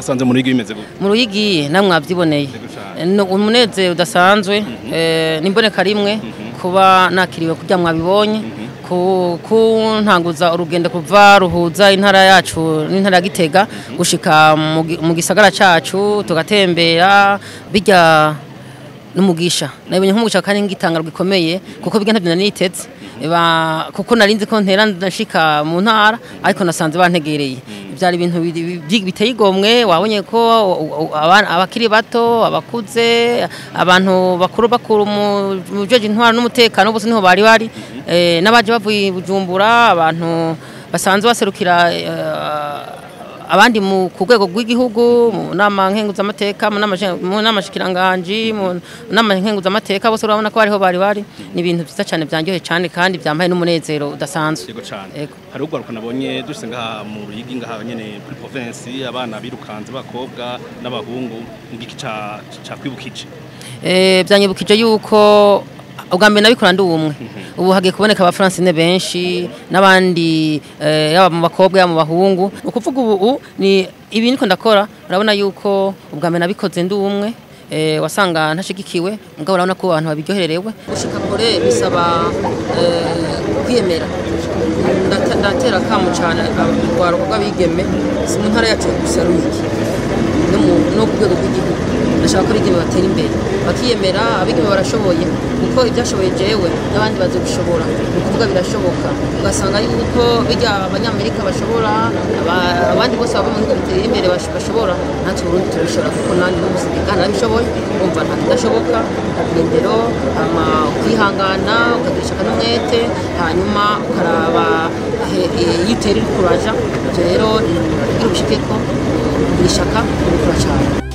basanze mu Ruyigi bimeze gute? Mu Ruyigi namwe avyiboneye umunezero udasanzwe nimboneka rimwe kuba nakiriwe kurya mwabibonye kuntanguza urugendo kuva ruhuza intara yacu n'intara ya Gitega gushika mu gisagara cacu tugatembera bijya n'umugisha nabonye nk'umugisha kandi ngitangaro gikomeye kuko biga ntavyo naniteze kuko narinzi ko ntera ndashika mu ntara ariko nasanze bantegereye byari ibintu biteye igomwe wabonye ko abakiri bato abakuze abantu bakuru mu jeje intwara n'umutekano bose niho bari n'abaje bavuye Bujumbura abantu basanzwe baserukira abandi ku rwego rw'igihugu mu nama nkenguzamateka mu nama shikiranganji mu nama nkenguzamateka bose urabona ko bari ni ibintu byiza cyane byanjoye cyane kandi byambaye n'umunezero udasanzwe. Yego cyane hari ugaruka nabonye dushise ngaha mu Ruyigi ngaha nyene kuri province abana birukanze bakobwa n'abahungu ngiki ca kwibukije byanyibukije yuko ubwambere nabikora ndi umwe ubu hagiye kuboneka aba Francine benshi nabandi yaba mu bakobwa ya mu bahungu ukuvuga ubu ni ibintu ko ndakora urabona yuko ubwambere nabikoze ndi umwe wasanga ntashigikiwe mugabo urabona ko abantu babiryohererewe gushika kure bisaba kwiyemera ndatera kamu cyane urwaruko rw'abigeme mu ntara yacu gusa Ruyigi no ku rwego rw'igihugu ndashaka ko abigeme batera imbere bakiyemera abigeme barashoboye kuko ibyashoboye jewe n'abandi bazobishobora ukuvuga birashoboka ugasanga yuko bijya abanyamerika bashobora abandi bose bava mu bihugu biteye imbere bashobora natwe Burundi turabishobora kuko nandi n'umusigika nabishoboye umva nta kidashoboka indero kwihangana ukagishaka n'umwete hanyuma ukaraba yitera kuraja rero ubishike ko ishaka kubikora cyane.